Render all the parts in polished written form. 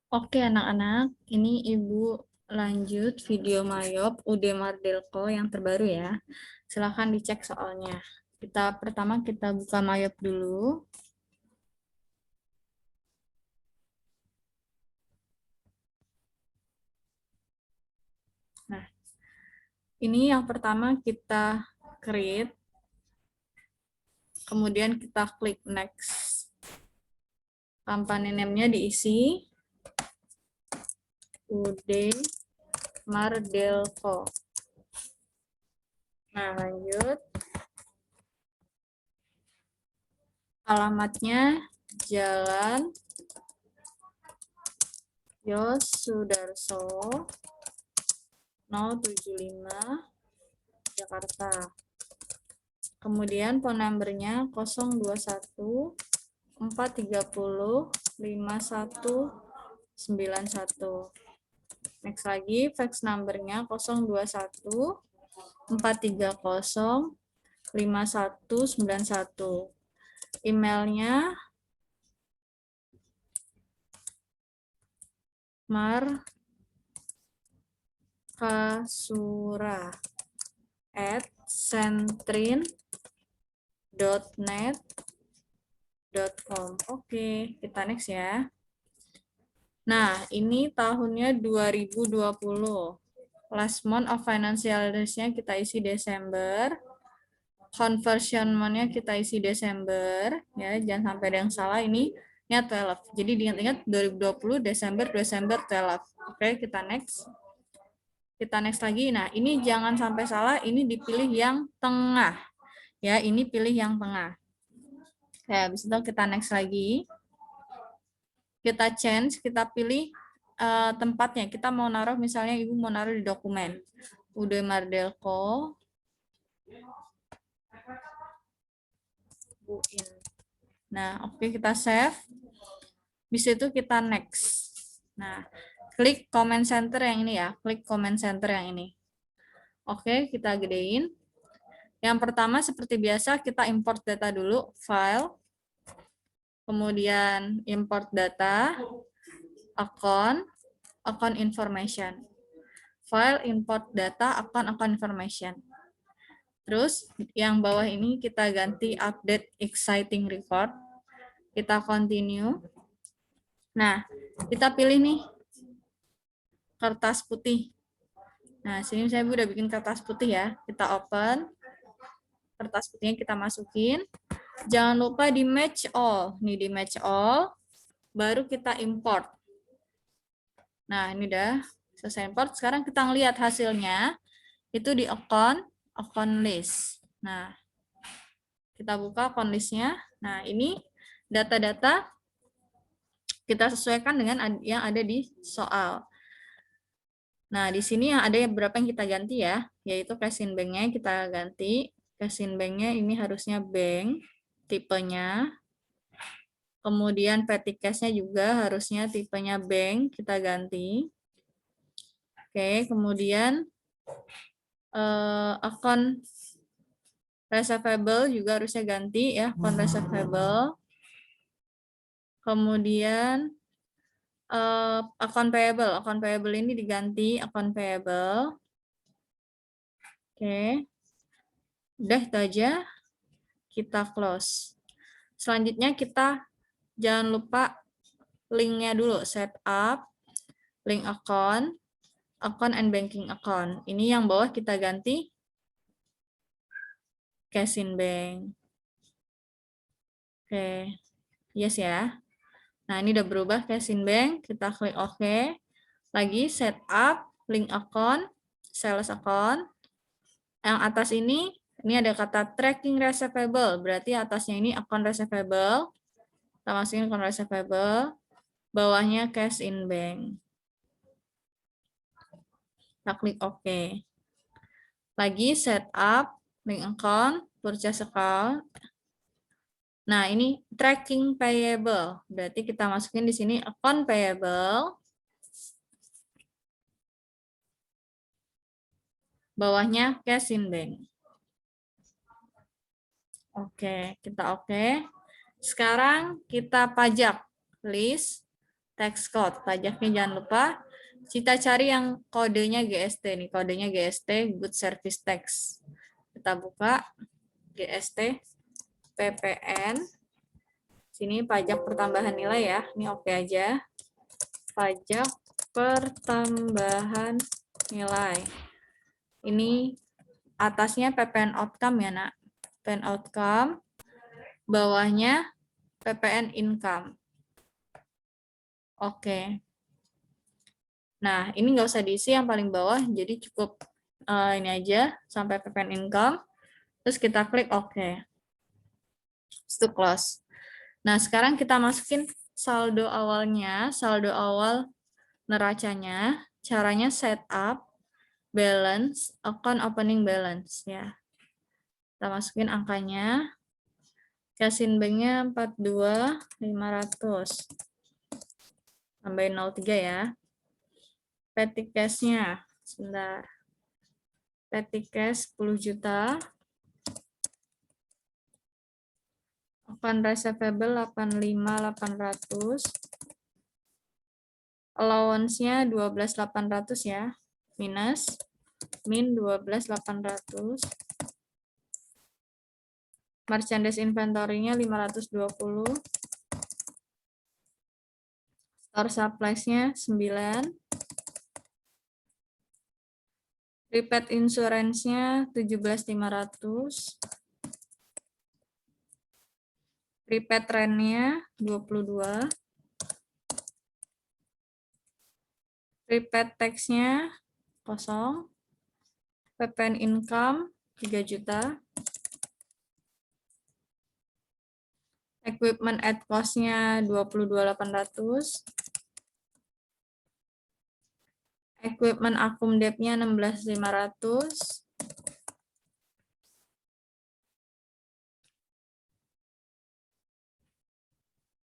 Oke anak-anak, ini Ibu lanjut video Mayop UD Mardelco yang terbaru ya. Silahkan dicek soalnya. Pertama kita buka Mayop dulu. Nah, ini yang pertama kita create, kemudian kita klik next. Company name-nya diisi UD Mardelco. Nah, lanjut. Alamatnya Jalan Yos Sudarso 075 Jakarta. Kemudian phone number-nya 021 430 5191. Next lagi, fax number-nya 021 430 5191. Emailnya markasura@sentrin.net.com. Oke, kita next ya. Nah, ini tahunnya 2020. Last month of financial years-nya kita isi Desember. Conversion month-nya kita isi Desember. Ya, jangan sampai ada yang salah. Ini 12. Jadi diingat-ingat 2020 Desember 12. Oke, kita next. Kita next lagi. Nah, ini jangan sampai salah. Ini dipilih yang tengah. Ya, ini pilih yang tengah. Ya, habis itu kita next lagi. Kita change, kita pilih tempatnya. Kita mau naruh, misalnya Ibu mau naruh di dokumen. UD Mardelco. Nah, oke, kita save. Bisa itu kita next. Nah, klik comment center yang ini ya. Klik comment center yang ini. Oke, kita gedein. Yang pertama seperti biasa kita import data dulu, file. Kemudian import data, account information. File, import data, account information. Terus yang bawah ini kita ganti update exciting report. Kita continue. Nah, kita pilih nih kertas putih. Nah, sini saya udah bikin kertas putih ya. Kita open. Kertas putihnya kita masukin. Jangan lupa di match all. Nih di match all. Baru kita import. Nah, ini udah selesai import. Sekarang kita ngelihat hasilnya. Itu di account list. Nah, kita buka account list-nya. Nah, ini data-data kita sesuaikan dengan yang ada di soal. Nah, di sini yang ada beberapa yang kita ganti ya, yaitu cash in bank-nya kita ganti. Cash in bank-nya ini harusnya bank, tipenya. Kemudian petty cash-nya juga harusnya tipenya bank, kita ganti. Oke, kemudian account receivable juga harusnya ganti ya, account receivable. Kemudian account payable ini diganti account payable. Oke. Udah itu aja. Kita close. Selanjutnya kita jangan lupa link-nya dulu, setup, link account and banking account. Ini yang bawah kita ganti cash in bank. Oke, yes ya. Nah, ini udah berubah cash in bank, kita klik OK. Lagi setup, link account, sales account. Yang atas ini ada kata tracking receivable, berarti atasnya ini account receivable. Kita masukin account receivable, bawahnya cash in bank. Kita klik OK. Lagi setup, link account, purchase account. Nah, ini tracking payable, berarti kita masukin di sini account payable. Bawahnya cash in bank. Oke, kita oke. Sekarang kita pajak list tax code. Pajaknya jangan lupa. Kita cari yang kodenya GST nih. Kodenya GST, Good Service Tax. Kita buka GST, PPN. Sini pajak pertambahan nilai ya. Ini oke aja. Pajak pertambahan nilai. Ini atasnya PPN outcome ya, Nak. PPN outcome, bawahnya PPN income. Oke. Nah, ini nggak usah diisi yang paling bawah, jadi cukup ini aja sampai PPN income. Terus kita klik OK. To close. Nah, sekarang kita masukin saldo awalnya, saldo awal neracanya. Caranya setup, balance, account opening balance ya. Kita masukin angkanya. Cash-in bank-nya 42.500. Tambahin 03 ya. Petty cash-nya, sebentar. Petty cash 10 juta. Account receivable 85.800. Allowance-nya 12.800 ya. Minus. Min 12.800. Merchandise inventory-nya 520. Store supplies-nya 9. Prepaid insurance-nya 17.500. Prepaid rent-nya 22. Prepaid tax-nya 0. PPN income 3 juta. Equipment at cost-nya 22.800. Equipment akum debt-nya 16.500.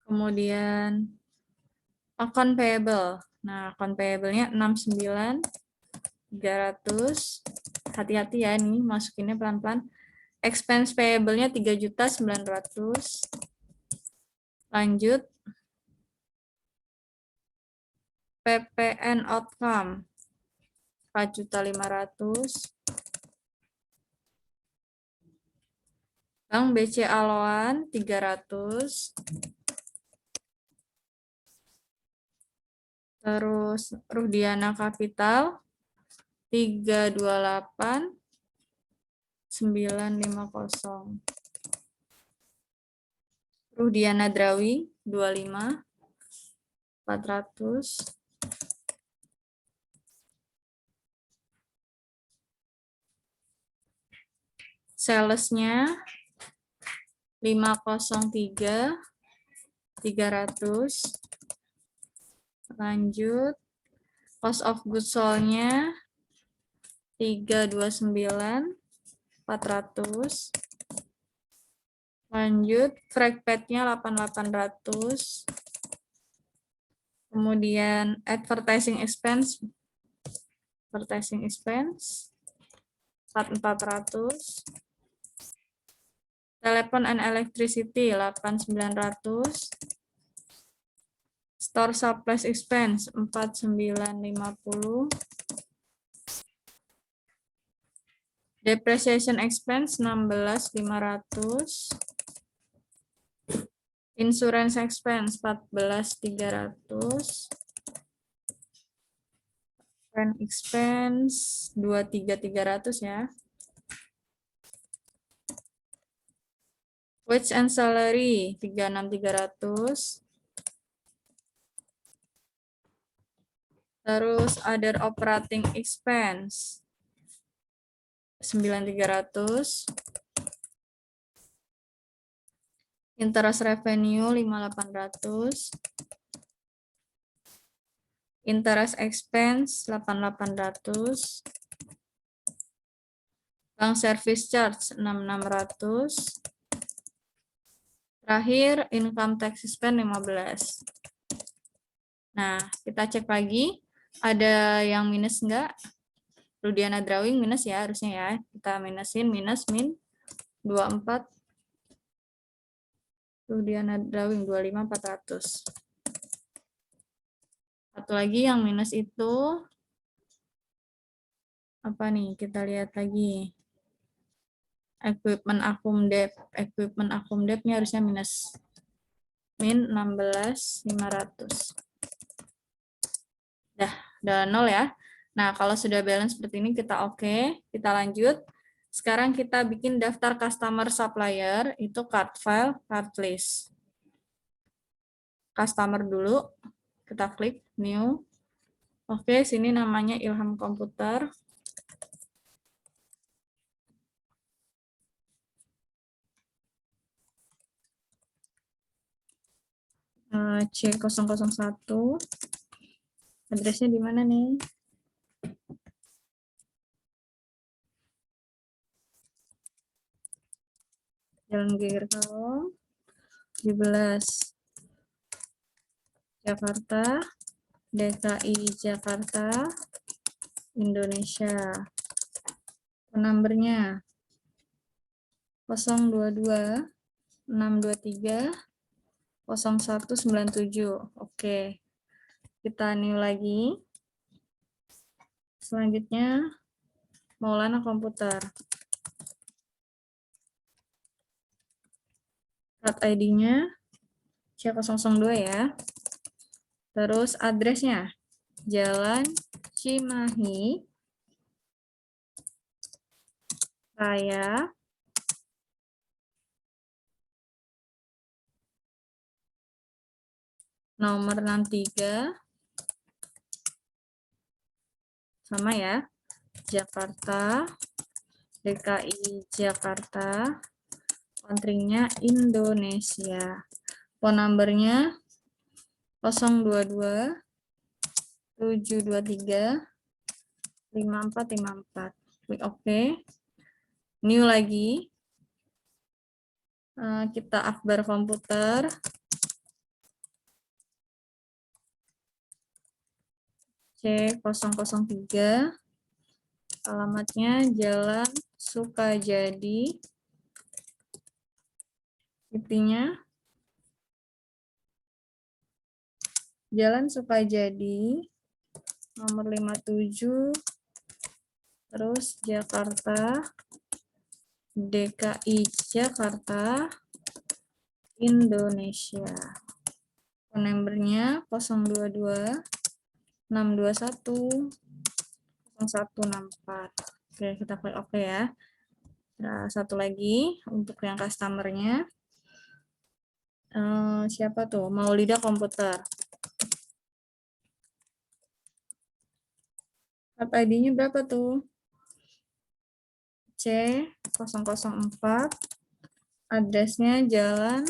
Kemudian account payable. Nah, account payable-nya 69.300. Hati-hati ya, ini masukinnya pelan-pelan. Expense payable-nya 3.900.000. Lanjut. PPN outcome 4.500.000. Bank BCA Loan 300. Terus Rudiana Capital 328.950. Rudiana Drawing 25.400. Sales-nya 503.300. Lanjut, cost of goods sold-nya 329.400. Lanjut, freight paid-nya 8.800. Kemudian advertising expense 4.400. Telepon and electricity 8.900. Store supplies expense 4.950. Depreciation expense 16.500. Insurance expense 14.300. Rent expense 23.300 ya. Wage and salary 36.300. Terus other operating expense 9.300. Interest revenue 5.800. Interest expense 8.800. Bank service charge 6.600. Terakhir income tax expense 15. Nah, kita cek lagi. Ada yang minus enggak? Rudiana Drawing minus ya harusnya ya. Kita minusin minus min 24. Rudiana Drawing 25.400. Satu lagi yang minus itu apa nih? Kita lihat lagi. Equipment akumdep-nya harusnya minus. Min 16.500. Udah 0 ya. Nah, kalau sudah balance seperti ini kita oke, kita lanjut. Sekarang kita bikin daftar customer supplier, itu card file, card list. Customer dulu, kita klik new. Oke, sini namanya Ilham Komputer. C001. Addressnya di mana nih? Jalan Geger Kalong, 17 Jakarta, DKI Jakarta, Indonesia. Nomornya 022 623 0197. Oke. Kita new lagi. Selanjutnya Maulana Komputer. Card ID-nya C002 ya. Terus addressnya Jalan Cimahi Raya, nomor 63, sama ya, Jakarta, DKI Jakarta, country-nya Indonesia. Phone number-nya 022 723 5454. Klik OK. New lagi. Kita Akbar Komputer. C003. Alamatnya Jalan Sukajadi. Intinya Jalan Sukajadi, nomor 57, terus Jakarta, DKI Jakarta, Indonesia. Phone number-nya 022 621 0164. Oke, kita klik OK ya. Nah, satu lagi untuk yang customer-nya. Siapa tuh? Maulida Komputer. Card ID-nya berapa tuh? C004. Address-nya Jalan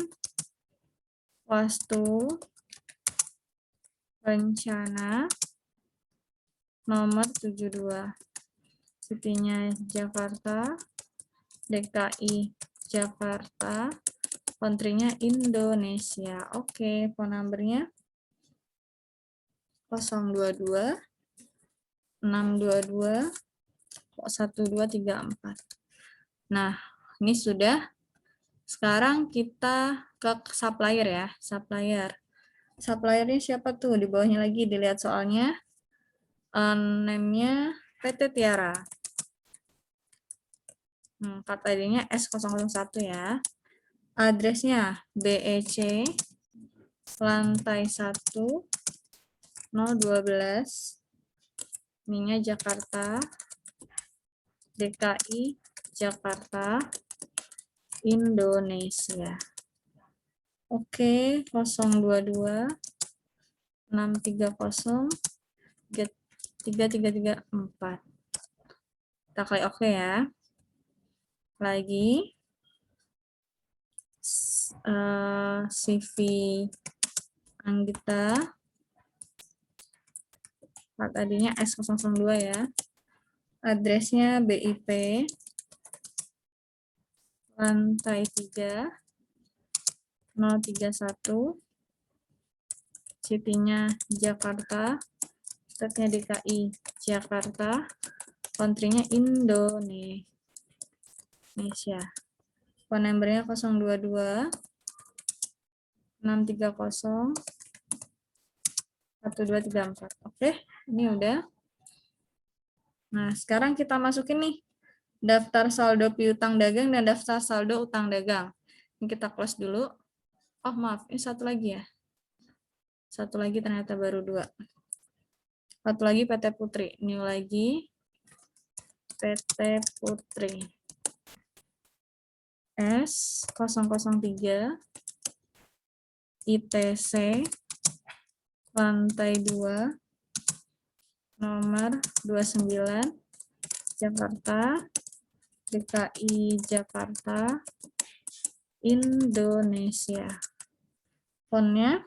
Wastu Rencana nomor 72. City-nya Jakarta, DKI Jakarta, country-nya Indonesia. Oke, phone number-nya 022 622 1234. Nah, ini sudah. Sekarang kita ke supplier ya, supplier. Suppliernya siapa tuh? Di bawahnya lagi dilihat soalnya. Name-nya PT Tiara. Card ID-nya S001 ya. Address-nya BEC lantai 1 012. Ininya Jakarta, DKI Jakarta, Indonesia. Oke, 022 630 3334. Kita klik OK ya. Lagi CV Anggita, card ID-nya S002 ya. Address-nya BIP lantai 3 031. City-nya Jakarta, state-nya DKI Jakarta, country-nya Indonesia. Phone number-nya 022 630 1, 2, 3, 4. Oke, ini udah. Nah, sekarang kita masukin nih daftar saldo piutang dagang dan daftar saldo utang dagang. Ini kita close dulu. Oh, maaf, ini satu lagi ya. Satu lagi ternyata baru 2. Satu lagi PT Putri. Ini lagi PT Putri. S003 ITC lantai 2 nomor 29 Jakarta DKI Jakarta Indonesia. Fontnya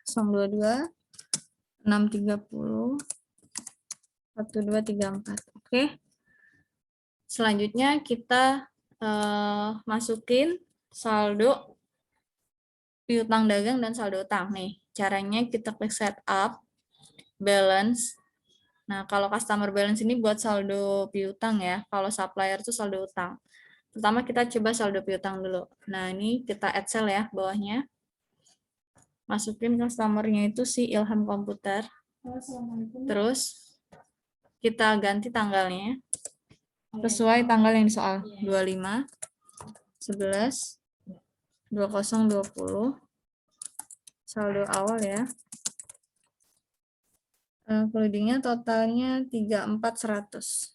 022 630 1234. Oke. Selanjutnya kita masukin saldo piutang dagang dan saldo utang nih. Caranya kita klik setup balance. Nah, kalau customer balance ini buat saldo piutang ya. Kalau supplier itu saldo utang. Pertama kita coba saldo piutang dulu. Nah, ini kita add cell ya bawahnya. Masukin customer-nya itu si Ilham Komputer. Terus kita ganti tanggalnya sesuai tanggal yang di soal. 25 11 2020 saldo awal ya. Closing-nya totalnya 34.100.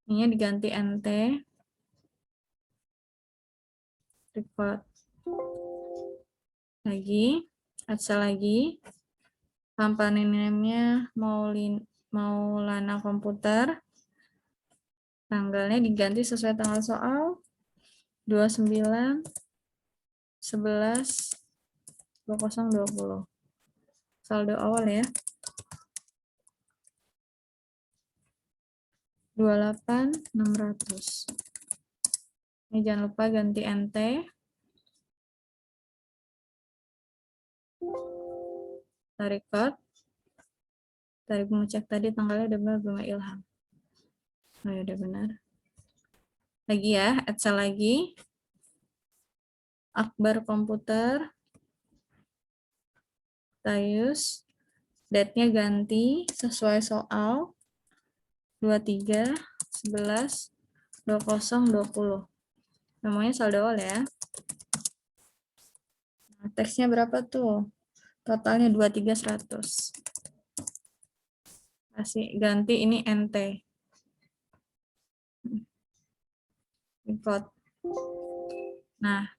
Ini diganti NT. Record. Lagi. Add lagi. Company name-nya Maulana Komputer. Tanggalnya diganti sesuai tanggal soal. 29 11 2020. Saldo awal ya. 28.600. Ini jangan lupa ganti NT. Tarik code. Tarik mengecek tadi tanggalnya udah benar belum Ilham. Oh ya udah benar. Lagi ya, add cell lagi. Akbar Komputer. Tayus. Date-nya ganti sesuai soal. 23 11 2020. Namanya saldo awal ya. Nah, teksnya berapa tuh? Totalnya 23.100. Kasih ganti ini NT. Import. Nah,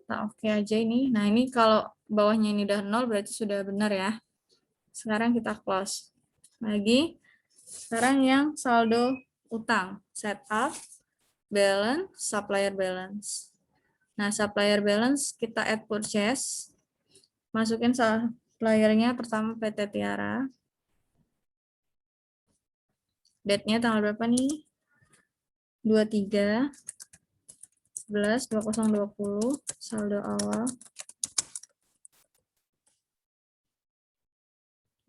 kita oke aja ini. Nah, ini kalau bawahnya ini udah 0 berarti sudah benar ya. Sekarang kita close. Lagi. Sekarang yang saldo utang. Setup, balance, supplier balance. Nah, supplier balance kita add purchase. Masukin suppliernya pertama PT Tiara. Date-nya tanggal berapa nih? 23 11 2020 saldo awal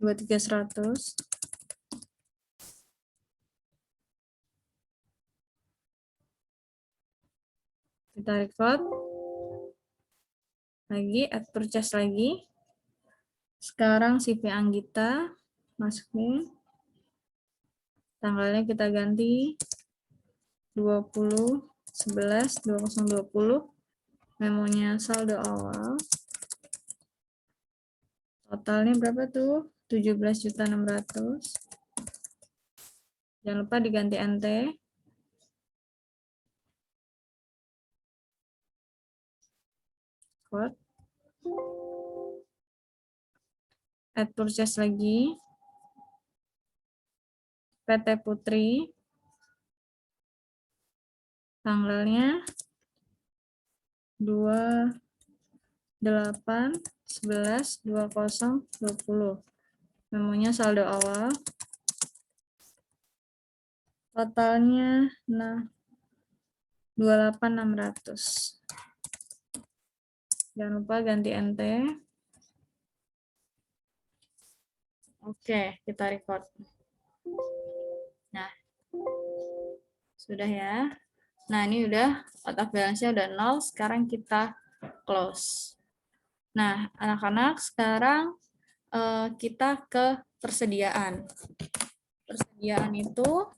23.100. Kita record lagi, add purchase lagi. Sekarang CV Anggita masukin, tanggalnya kita ganti 20 11 2020, memonya saldo awal. Totalnya berapa tuh? 17.600. Jangan lupa diganti NT. Code. Add purchase lagi. PT Putri. Tanggalnya 28 11 2020. Memonya saldo awal. Totalnya 28.600. Jangan lupa ganti NT. Oke, kita record. Nah, sudah ya. Nah, ini udah out of balance-nya udah 0, sekarang kita close. Nah, anak-anak sekarang kita ke persediaan. Persediaan itu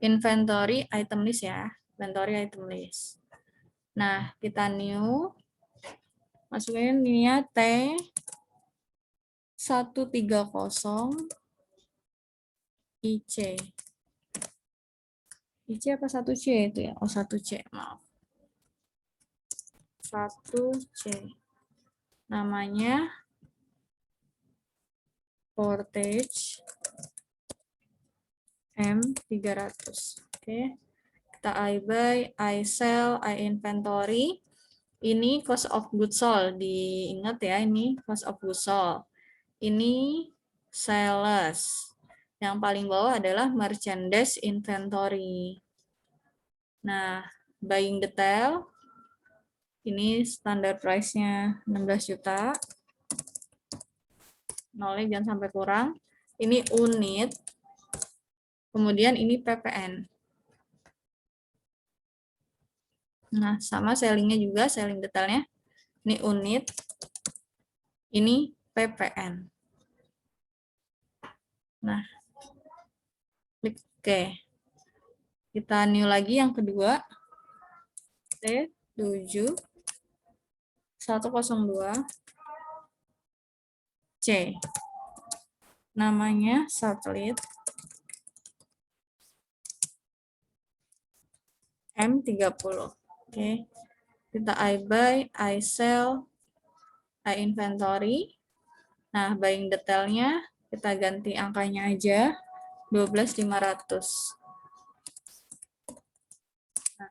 inventory item list ya, inventory item list. Nah, kita new, masukin ininya T 130 IC. IC apa 1C itu ya? Oh, 1C, maaf. 1C. Namanya Portage M300. Oke. Kita I buy, I sell, I inventory. Ini cost of goods sold. Diingat ya, ini cost of goods sold. Ini sales. Yang paling bawah adalah merchandise inventory. Nah, buying detail. Ini standar price-nya 16 juta. Nolnya jangan sampai kurang. Ini unit. Kemudian ini PPN. Nah, sama sellingnya juga, selling detailnya. Ini unit. Ini PPN. Nah, klik OK. Kita new lagi yang kedua. T7 102 C. Namanya satelit M30. Oke. Kita I buy, I sell, I inventory. Nah, buying detailnya kita ganti angkanya aja 12.500. Nah,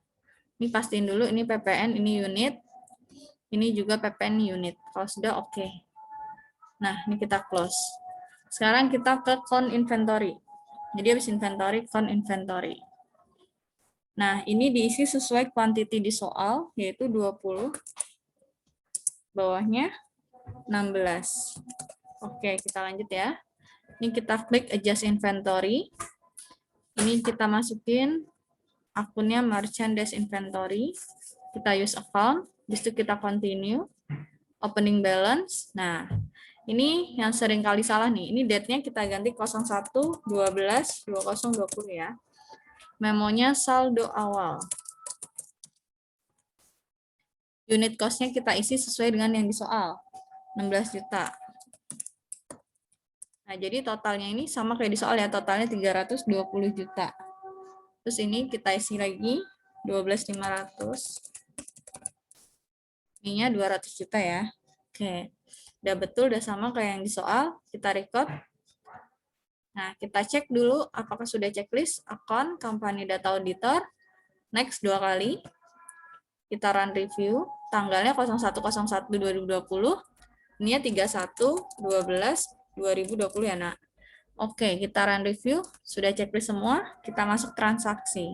ini pastiin dulu ini PPN, ini unit. Ini juga PPN unit. Kalau sudah oke. Nah, ini kita close. Sekarang kita ke count inventory. Jadi habis inventory, count inventory. Nah, ini diisi sesuai quantity di soal, yaitu 20. Bawahnya 16. Oke, kita lanjut ya. Ini kita klik adjust inventory. Ini kita masukin akunnya merchandise inventory. Kita use account. Habis itu kita continue. Opening balance. Nah, ini yang sering kali salah nih. Ini date-nya kita ganti 01/12/2020 ya. Memonya saldo awal. Unit cost-nya kita isi sesuai dengan yang di soal. 16 juta. Nah, jadi totalnya ini sama kayak di soal ya. Totalnya 320 juta. Terus ini kita isi lagi 12.500. Ininya 200 juta ya. Oke. Udah betul, udah sama kayak yang di soal. Kita record. Nah, kita cek dulu apakah sudah checklist, account, company data auditor. Next 2 kali. Kita run review. Tanggalnya 01/01/2020. Ininya 31/12/2020 ya, Nak. Oke, kita run review. Sudah checklist semua. Kita masuk transaksi.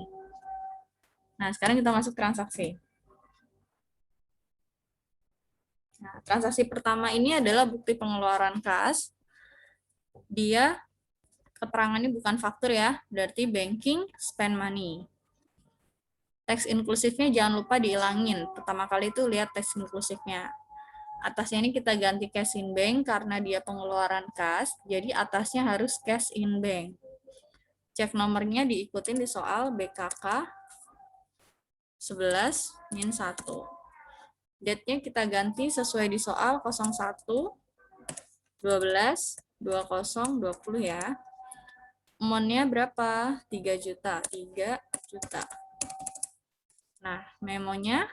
Nah, sekarang kita masuk transaksi. Nah, transaksi pertama ini adalah bukti pengeluaran kas. Dia keterangannya bukan faktur ya, berarti banking spend money. Teks inklusifnya jangan lupa dihilangin. Pertama kali itu lihat teks inklusifnya. Atasnya ini kita ganti cash in bank karena dia pengeluaran kas, jadi atasnya harus cash in bank. Cek nomornya diikutin di soal BKK 11-1. Date-nya kita ganti sesuai di soal 01/12/2020 ya. Amount-nya berapa? 3 juta. 3 juta. Nah, memonya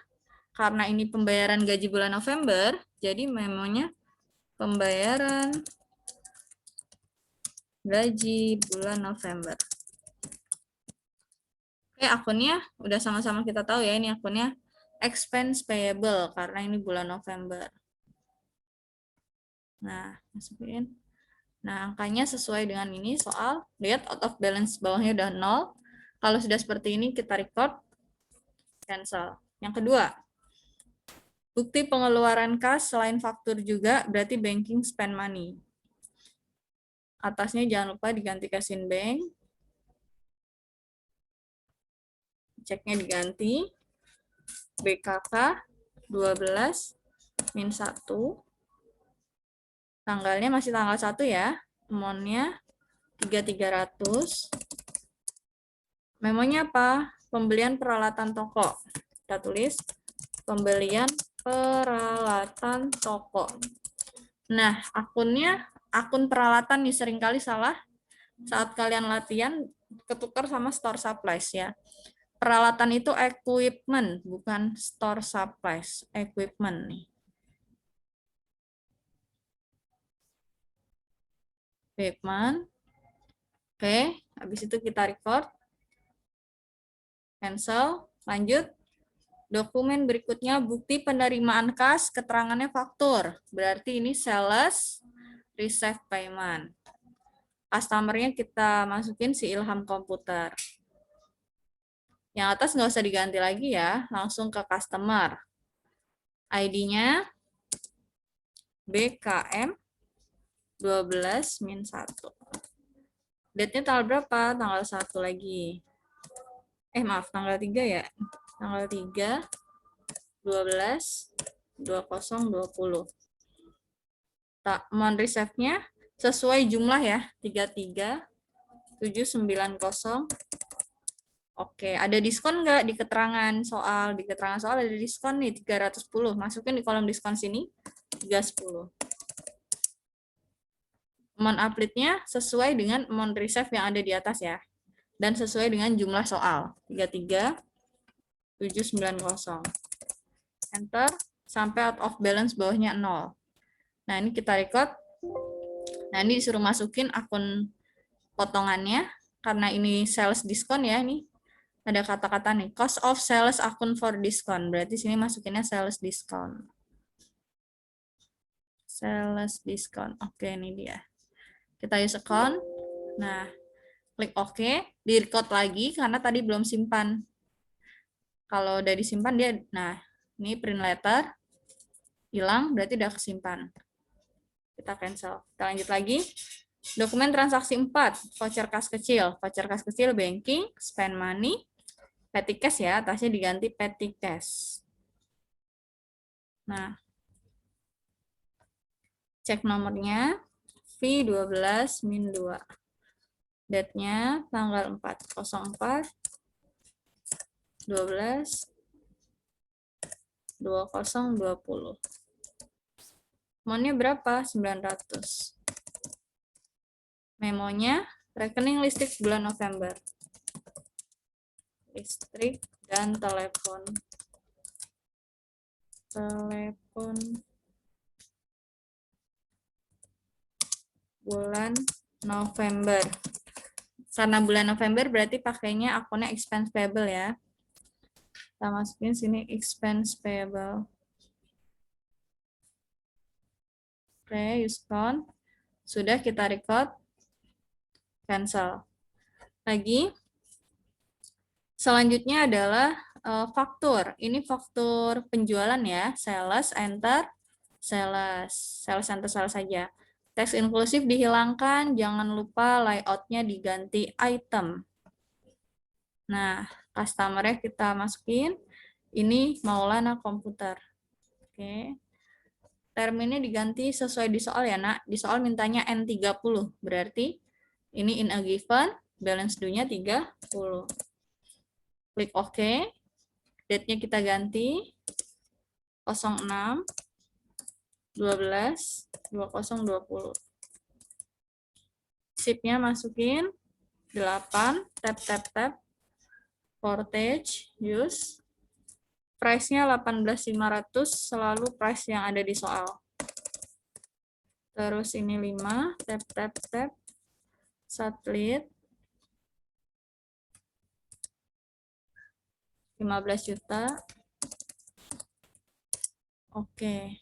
karena ini pembayaran gaji bulan November, jadi memonya pembayaran gaji bulan November. Oke, akunnya udah sama-sama kita tahu ya, ini akunnya expense payable karena ini bulan November. Nah, masukin. Nah, angkanya sesuai dengan ini soal. Lihat out of balance bawahnya udah 0. Kalau sudah seperti ini kita record, cancel. Yang kedua, bukti pengeluaran kas selain faktur juga berarti banking spend money. Atasnya jangan lupa diganti cash in bank. ceknya diganti BKK 12 min 1. Tanggalnya masih tanggal 1 ya. Amount-nya 3.300. Memonya apa? Pembelian peralatan toko. Kita tulis pembelian peralatan toko. Nah, akun peralatan nih seringkali salah saat kalian latihan ketukar sama store supplies ya. Peralatan itu equipment, bukan store supplies. Equipment nih. Equipment. Oke, habis itu kita record. Cancel. Lanjut. Dokumen berikutnya bukti penerimaan kas, keterangannya faktur. Berarti ini sales receive payment. Customer-nya kita masukin si Ilham Komputer. Yang atas nggak usah diganti lagi ya, langsung ke customer. ID-nya BKM 12 min 1. Date-nya tanggal berapa? Tanggal 1 lagi. Maaf, tanggal 3 ya. Tanggal 3, 12, 2020. Amount receive-nya sesuai jumlah ya, 33.790. Oke, ada diskon nggak di keterangan soal? Di keterangan soal ada diskon nih, 310. Masukin di kolom diskon sini, 310. Amount update-nya sesuai dengan amount receive yang ada di atas ya. Dan sesuai dengan jumlah soal, 33.790. Enter, sampai out of balance bawahnya 0. Nah, ini kita record. Nah, ini disuruh masukin akun potongannya, karena ini sales diskon ya, ini ada kata-kata nih, cost of sales akun for discount. Berarti sini masukinnya sales discount. Sales discount. Oke, ini dia. Kita use account. Nah, klik OK. Di-record lagi karena tadi belum simpan. Kalau udah disimpan dia, nah, ini print letter. Hilang, berarti udah kesimpan. Kita cancel. Kita lanjut lagi. Dokumen transaksi 4. Voucher kas kecil. Voucher kas kecil banking, spend money, petty cash ya, atasnya diganti petty cash. Nah, cek nomornya V12 min 2. Date-nya tanggal 4/04 12 2020. Amount-nya berapa? 900. Memonya rekening listrik bulan November. Listrik dan telepon. Bulan November. Karena bulan November berarti pakainya akunnya expense payable ya. Kita masukin sini expense payable. Oke, use count. Sudah kita record. Cancel. Lagi. Selanjutnya adalah faktur. Ini faktur penjualan ya. Sales, enter. Sales, enter sales saja. Teks inklusif dihilangkan, jangan lupa layout-nya diganti item. Nah, customer-nya kita masukin. Ini Maulana Komputer. Oke. Terminnya diganti sesuai di soal ya, Nak. Di soal mintanya N30. Berarti ini in a given, balance due-nya 30. Klik OK. Date-nya kita ganti 06 12 2020. Ship-nya masukin 8, tap. Portage, use. Price-nya 18.500, selalu price yang ada di soal. Terus ini 5, tap. Satelit. 15 juta. Oke.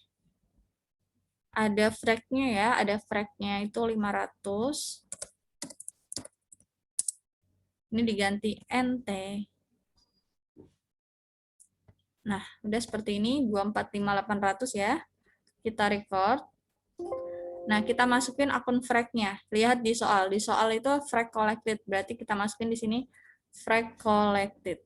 Ada frag-nya ya, itu 500. Ini diganti NT. Nah, udah seperti ini, 245.800 ya. Kita record. Nah, kita masukin akun frag-nya. Lihat di soal. Di soal itu frag collected. Berarti kita masukin di sini frag collected.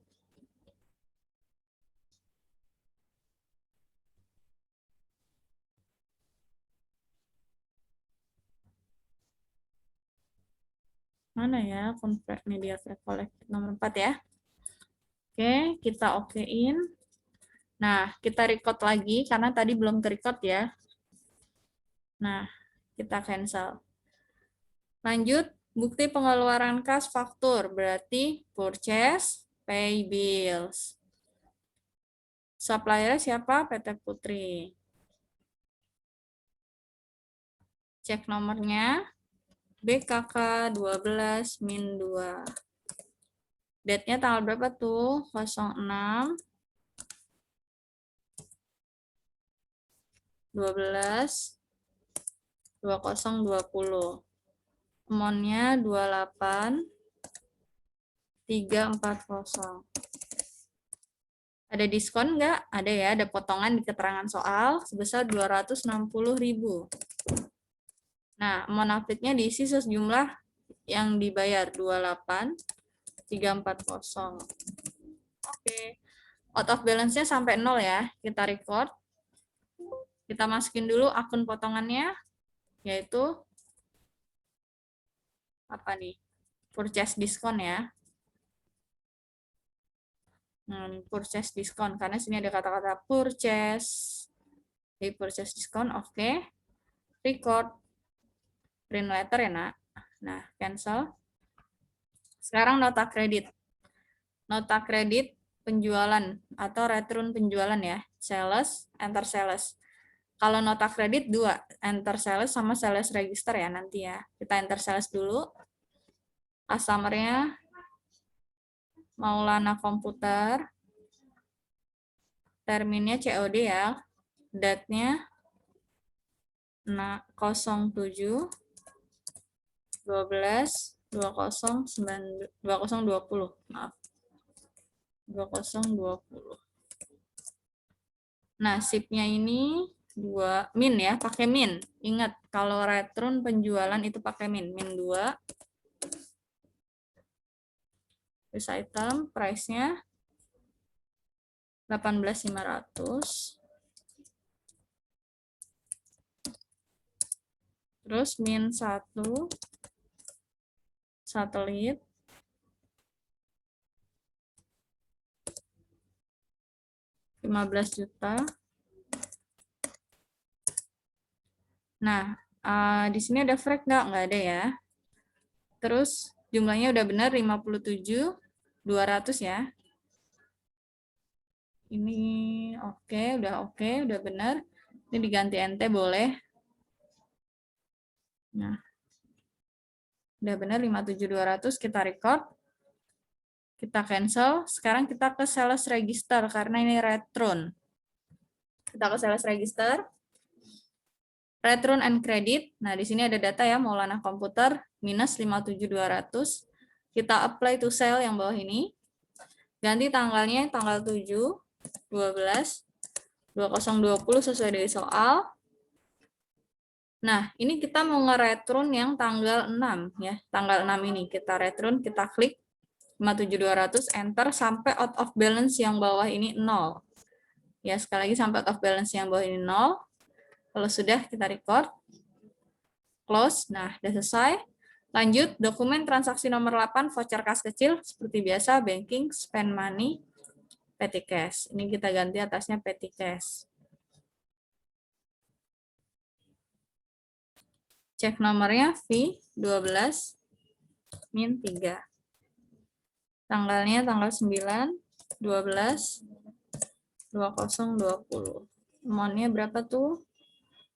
Mana ya convert media collected nomor 4 ya. Oke, kita okein. Nah, kita record lagi karena tadi belum ke-record ya. Nah, kita cancel. Lanjut, bukti pengeluaran kas faktur berarti purchase, pay bills. Supplier siapa? PT Putri. Cek nomornya. BKK 12-2. Date-nya tanggal berapa tuh? 06 12 2020. Amount-nya 28 340. Ada diskon nggak? Ada ya, ada potongan di keterangan soal sebesar 260.000. Nah, amount update-nya diisi sejumlah yang dibayar 28.340. Oke. Out of balance-nya sampai 0 ya. Kita record. Kita masukin dulu akun potongannya, yaitu apa nih? Purchase diskon ya. Purchase diskon, karena sini ada kata-kata purchase. Jadi purchase diskon, oke. Record. Print letter ya, nak. Nah, cancel. Sekarang nota kredit. Nota kredit penjualan atau return penjualan ya. Sales, enter sales. Kalau nota kredit 2, enter sales sama sales register ya nanti ya. Kita enter sales dulu. Customer-nya Maulana Komputer. Terminnya COD ya. Date-nya 07 12 2020. Maaf. 2020. Nah, SIP-nya ini 2 min ya, pakai min. Ingat, kalau return penjualan itu pakai min. Min 2. Terus item, price-nya 18.500. Terus min 1 satelit 15 juta. Nah, di sini ada frag nggak? Nggak ada ya. Terus jumlahnya udah benar 57.200 ya. Ini oke, udah benar. Ini diganti NT boleh. Nah, udah benar 57.200, kita record. Kita cancel. Sekarang kita ke sales register karena ini return. Kita ke sales register. Return and credit. Nah, di sini ada data ya, Maulana Komputer minus 57.200. Kita apply to sale yang bawah ini. Ganti tanggalnya tanggal 7 12 2020 sesuai dari soal. Nah, ini kita mau nge-return yang tanggal 6 ya. Tanggal 6 ini kita return, kita klik 57.200 enter sampai out of balance yang bawah ini 0. Ya, sekali lagi sampai out of balance yang bawah ini 0. Kalau sudah kita record. Close. Nah, sudah selesai. Lanjut, dokumen transaksi nomor 8 voucher kas kecil seperti biasa banking, spend money, petty cash. Ini kita ganti atasnya petty cash. Cek nomornya V12 min 3. Tanggalnya tanggal 9 12 2020. Amount-nya berapa tuh?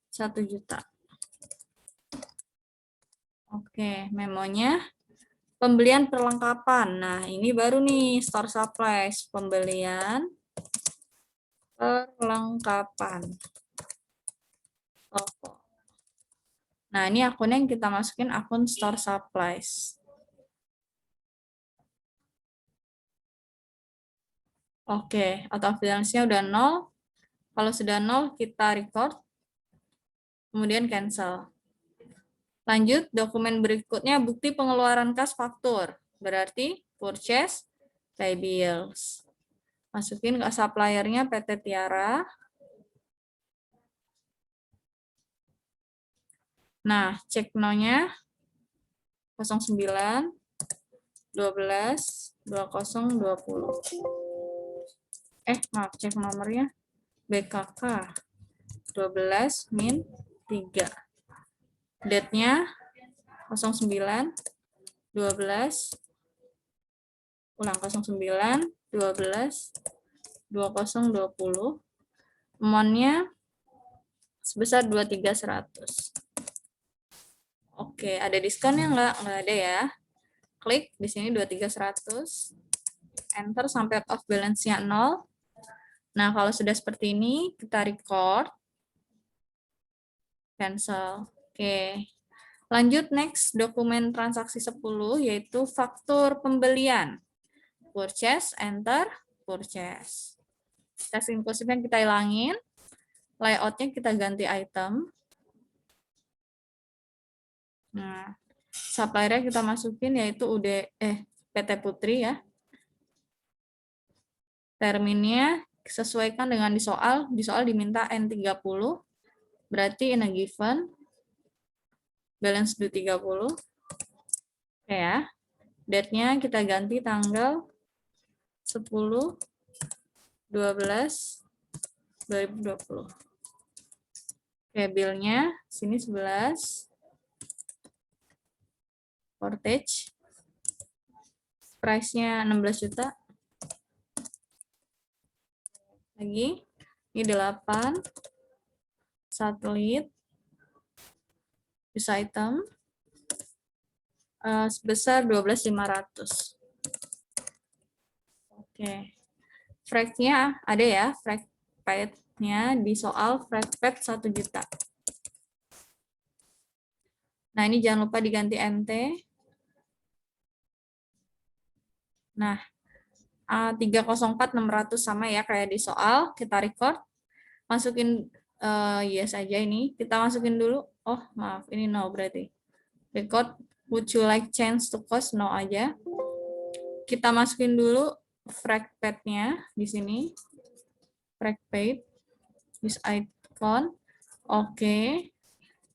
1 juta. Oke, memonya pembelian perlengkapan. Nah, ini baru nih store supplies, pembelian perlengkapan toko. Nah, ini akunnya yang kita masukin akun store supplies. Oke, out of balance-nya udah 0. Kalau sudah 0, kita record. Kemudian cancel. Lanjut, dokumen berikutnya bukti pengeluaran kas faktur. Berarti purchase, pay bills. Masukin ke supplier-nya PT Tiara. Nah, cek no-nya 09, 12, 20, 20. Maaf, cek nomornya. BKK 12 min 3. Date-nya 09, 12, ulang 09, 12, 20, 20. Amount-nya sebesar 23.100. Oke, ada diskonnya nggak? Nggak ada ya. Klik di sini 23.100. Enter sampai off balance-nya 0. Nah, kalau sudah seperti ini, kita record. Cancel. Oke. Lanjut next, dokumen transaksi 10, yaitu faktur pembelian. Purchase, enter, purchase. Tes inklusifnya kita hilangin. Layout-nya kita ganti item. Nah, supplier-nya kita masukin yaitu PT Putri ya. Terminnya sesuaikan dengan di soal. Di soal diminta N30. Berarti in a given balance due 30. Oke ya. Date-nya kita ganti tanggal 10 12 2020. Oke, bill-nya sini 11. Portage. Price-nya 16 juta. Lagi. Ini 8. Satelit. Use item. Sebesar 12.500. Oke. Frag-nya ada ya. Frag paid-nya di soal frag paid 1 juta. Nah, ini jangan lupa diganti MT. Nah, 304.600 sama ya kayak di soal. Kita record. Masukin yes aja ini. Kita masukin dulu. Oh, maaf. Ini no berarti. Record. Would you like change to cost? No aja. Kita masukin dulu frag paid-nya di sini. Frag paid. Use icon. Oke.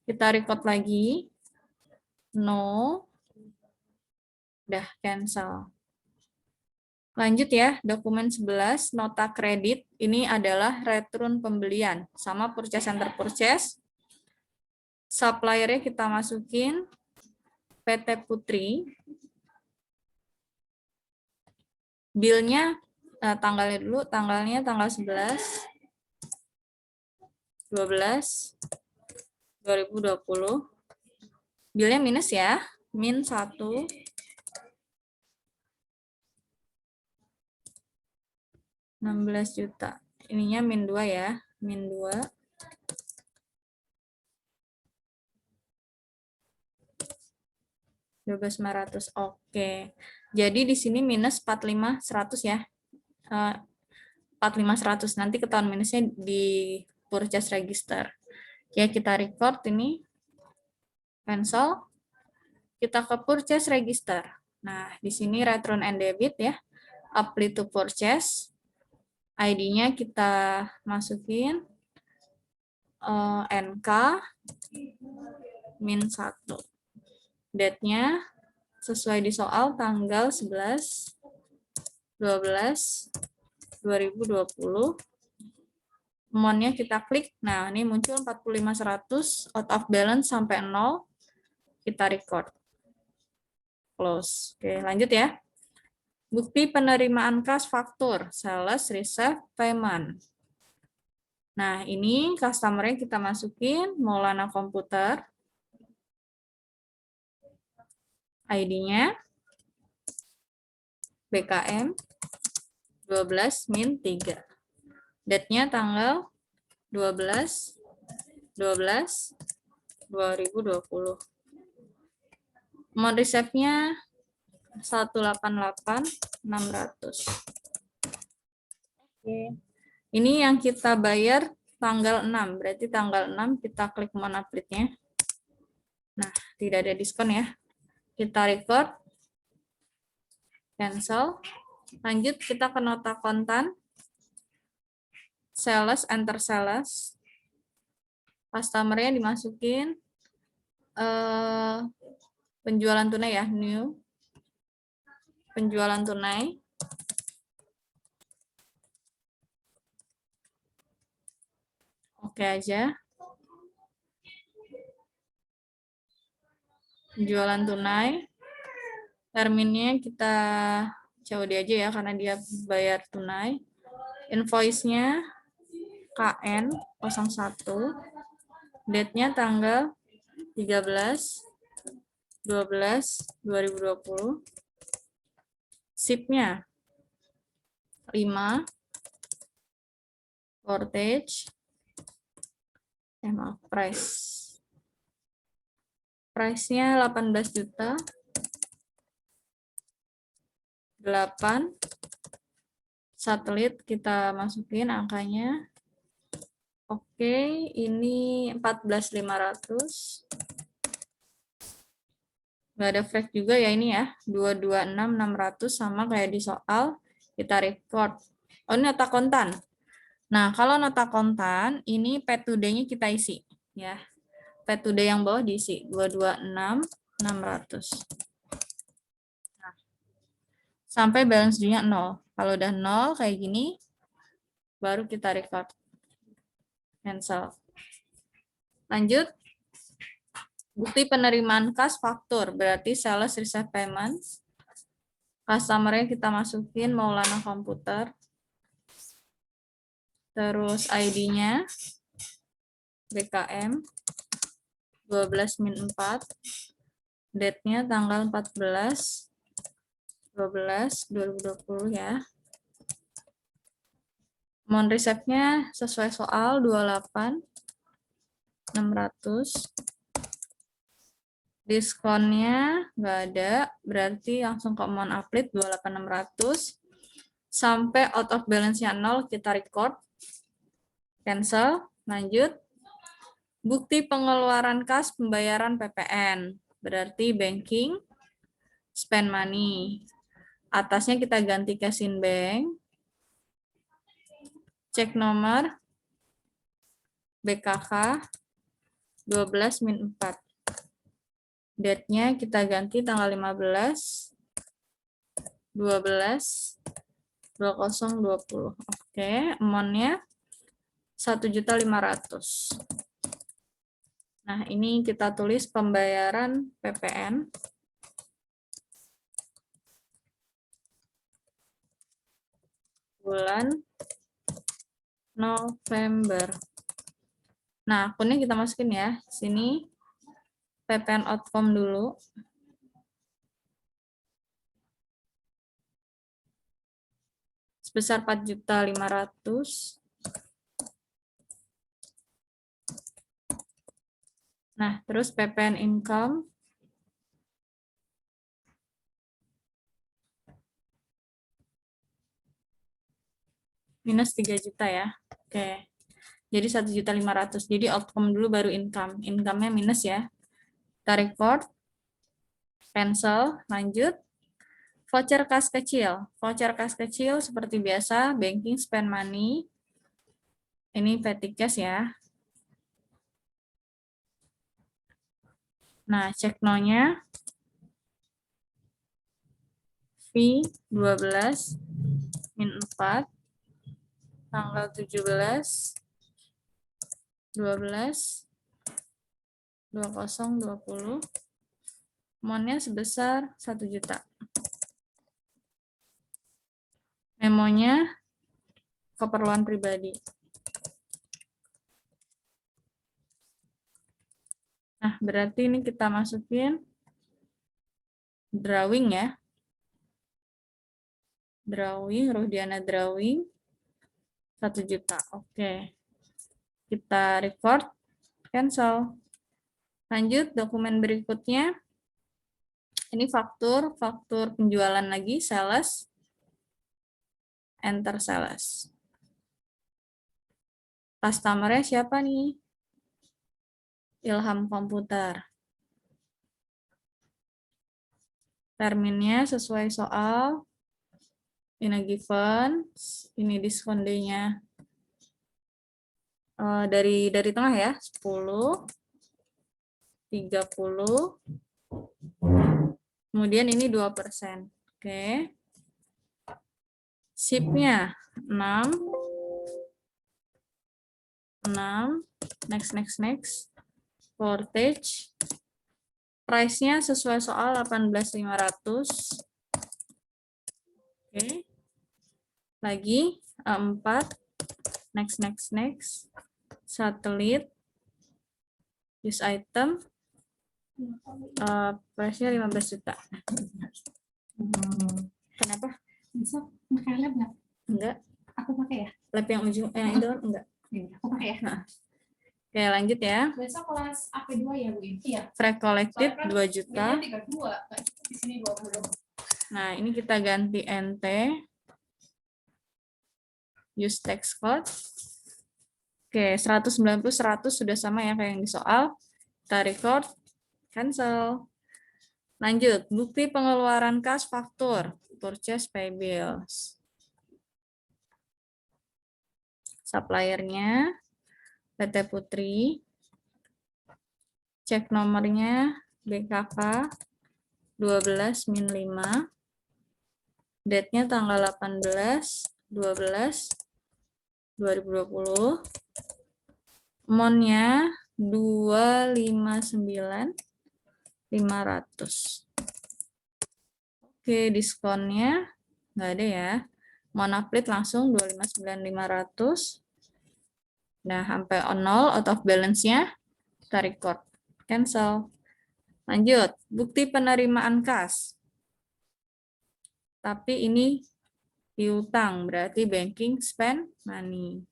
Kita record lagi. No. Udah cancel. Lanjut ya, dokumen 11, nota kredit. Ini adalah return pembelian. Sama purchase enter purchase. Supplier-nya kita masukin PT Putri. Bill-nya, tanggalnya dulu, tanggalnya tanggal 11, 12, 2020. Bill-nya minus ya, min 1. 16 juta. Ininya min 2 ya, min 2. $12.500. Oke. Jadi di sini minus 45.100 ya. 45.100. Nanti ketahuan minusnya di purchase register. Ya, kita record ini. Cancel. Kita ke purchase register. Nah, di sini return and debit ya. Apply to purchase. ID-nya kita masukin NK min 1. Date-nya sesuai di soal tanggal 11 12 2020. Amount-nya kita klik. Nah, ini muncul 45.100 out of balance sampai 0. Kita record. Close. Oke, lanjut ya. Bukti penerimaan kas faktur, sales receive payment. Nah, ini customer-nya kita masukin, Maulana Komputer. ID-nya BKM 12 min 3. Date-nya tanggal 12 12 2020. Amount receipt-nya 188.600. Oke. Ini yang kita bayar tanggal 6. Berarti tanggal 6 kita klik monthly-nya. Nah, tidak ada diskon ya. Kita record. Cancel. Lanjut kita ke nota kontan. Sales, enter sales. Customer-nya dimasukin penjualan tunai ya, new. Penjualan tunai. Oke aja. Penjualan tunai. Terminnya kita COD aja ya, karena dia bayar tunai. Invoice-nya KN 01. Date-nya tanggal 13/12/2020. SIP-nya 5. Portage. Maaf, price. Price-nya 18 juta. 8. Satelit kita masukin angkanya. Oke, ini 14.500. Nggak ada flag juga ya ini ya. 226.600 sama kayak di soal. Kita record. Oh, ini nota kontan. Nah, kalau nota kontan, ini P2D-nya kita isi. Ya. P2D yang bawah diisi. 226.600. Nah, sampai balance due-nya 0. Kalau udah 0 kayak gini, baru kita record. Cancel. Lanjut. Bukti penerimaan kas faktur. Berarti sales receive payment. Customer-nya kita masukin Maulana Komputer. Terus ID-nya BKM 12-4. Date-nya tanggal 14/12/2020 ya. Amount receipt-nya sesuai soal 28.600. Diskonnya nggak ada, berarti langsung ke amount update 28.600. Sampai out of balance-nya 0, kita record. Cancel, lanjut. Bukti pengeluaran kas pembayaran PPN, berarti banking, spend money. Atasnya kita ganti cash-in bank. Cek nomor BKK 12-4. Date-nya kita ganti tanggal 15/12/2020. Oke, amount-nya 1.500.000. Nah, ini kita tulis pembayaran PPN. Bulan November. Nah, akunnya kita masukin ya. Sini PPN outcome dulu. Sebesar 4.500.000. Nah, terus PPN income. Minus 3 juta ya. Oke. Jadi 1.500.000. Jadi outcome dulu baru income. Income-nya minus ya. Kita record. Cancel. Lanjut. Voucher kas kecil. Voucher kas kecil seperti biasa. Banking, spend money. Ini petty cash ya. Nah, cek no-nya. Fee 12-4. Tanggal 17/12/2020. Amount-nya sebesar 1 juta. Memonya keperluan pribadi. Nah, berarti ini kita masukin drawing ya. Drawing, Ruhdiana drawing 1 juta. Oke. Kita record, cancel. Lanjut, dokumen berikutnya. Ini faktur penjualan lagi, sales. Enter sales. Customer-nya siapa nih? Ilham Komputer. Terminnya sesuai soal. Ini given, ini diskon day-nya. Dari tengah ya, 10, 30, Kemudian ini 2%. Oke. Ship-nya 6. Next. Portage. Price-nya sesuai soal 18.500. Oke. Lagi 4. Next. Satelit. Use item. Price-nya 15 juta. Kenapa? Besok pakai lab nggak? Enggak. Aku pakai ya? Lab yang ujung, yang indoor enggak. Aku pakai ya. Nah. Oke, lanjut ya. Besok kelas AP2 ya, Bu? Iya. Freight collected 2 juta. 32, di sini 20. Nah, ini kita ganti NT. Use text code. Oke, 190, 100 sudah sama ya kayak yang di soal. Kita record, cancel. Lanjut, bukti pengeluaran kas faktur. Purchase pay bills. Suppliernya PT Putri. Cek nomornya BKK 12-5. Date-nya tanggal 18/12/2020. Amount-nya 259.500. Oke, diskonnya nggak ada ya. Mau update langsung 259.500. Nah, sampai 0 out of balance-nya kita record. Cancel. Lanjut, bukti penerimaan kas. Tapi ini piutang, berarti banking spend money.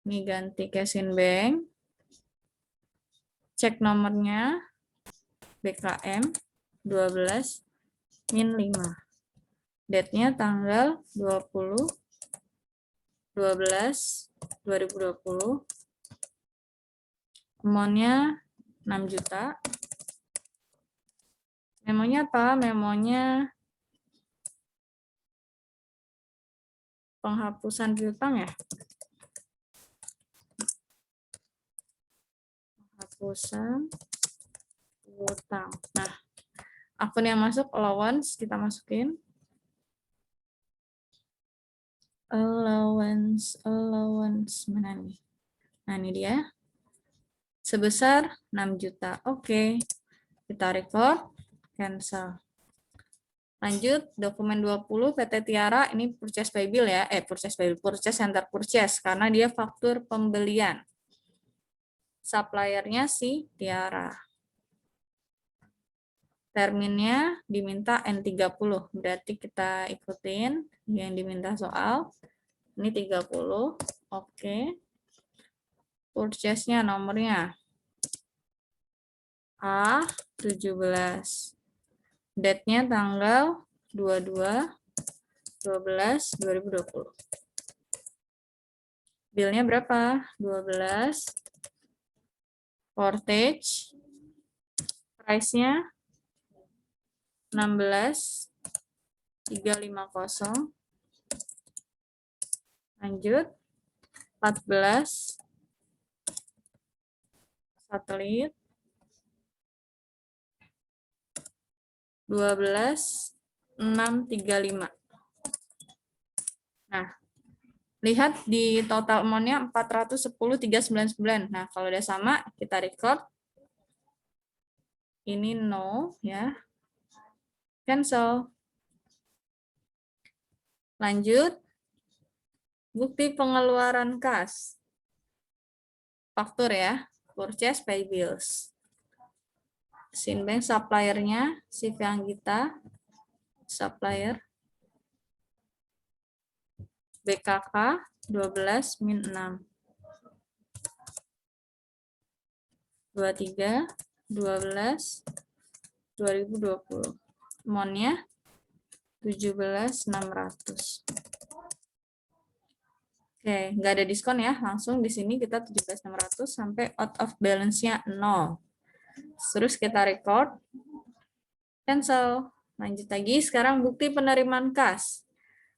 Ini ganti cash in bank. Cek nomornya BKM 12-5. Date-nya tanggal 20/12/2020. Amount-nya 6 juta. Memonya apa? Memonya penghapusan piutang ya? Penghapusan piutang. Nah, akun yang masuk allowance kita masukin. Allowance mana nih? Nah, ini dia. Sebesar 6 juta. Oke. Kita record, cancel. Lanjut, dokumen 20 PT Tiara, ini purchase by bill ya. Purchase center purchase, karena dia faktur pembelian. Suppliernya si Tiara. Terminnya diminta N30, berarti kita ikutin yang diminta soal. Ini 30, oke. Purchase-nya nomornya A17. Date-nya tanggal 22/12/2020. Bill-nya berapa? 12. Portage. Price-nya 16.350. Lanjut. 14. Satelit. 12.635. Nah, lihat di total amount-nya 410.399. Nah, kalau udah sama, kita record. Ini no, ya. Cancel. Lanjut. Bukti pengeluaran kas. Faktur ya. Purchase pay bills. Sinbank supplier-nya si Fianggita. Supplier. BKK 12-6. 23/12/2020. Amount-nya 17.600. Oke, nggak ada diskon ya. Langsung di sini kita 17.600 sampai out of balance-nya 0. Terus kita record. Cancel. Lanjut lagi. Sekarang bukti penerimaan kas.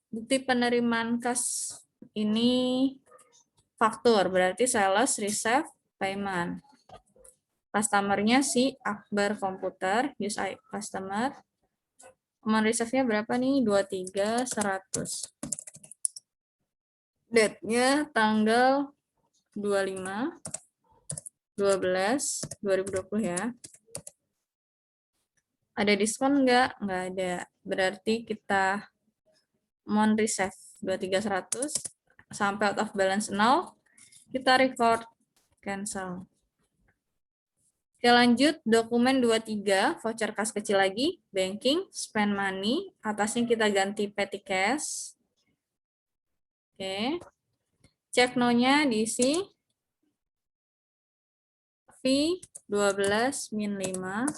Bukti penerimaan kas ini faktur. Berarti sales receive payment. Customer-nya si Akbar Komputer, use customer. Amount reserve-nya berapa nih? 23.100. Date-nya tanggal 25/12/2020 ya. Ada diskon nggak? Nggak ada. Berarti kita amount reserve 23.100 sampai out of balance 0. Kita record cancel. Oke, lanjut dokumen 23, voucher kas kecil lagi, banking, spend money, atasnya kita ganti petty cash. Oke. Cek no-nya diisi fee 12-5.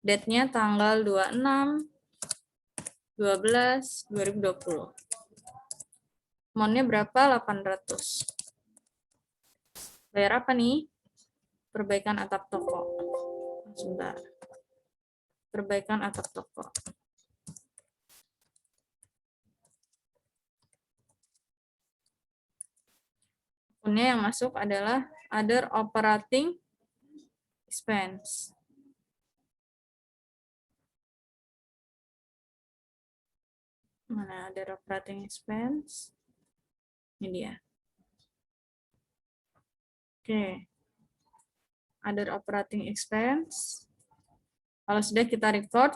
Date-nya tanggal 26/12/2020. Amount-nya berapa? 800. Bayar apa nih? Perbaikan atap toko. Sebentar. Perbaikan atap toko. Akunnya yang masuk adalah other operating expense. Mana other operating expense? Ini dia. Oke. Other operating expense. Kalau sudah kita record.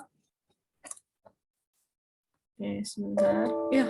Oke, sebentar. Ya,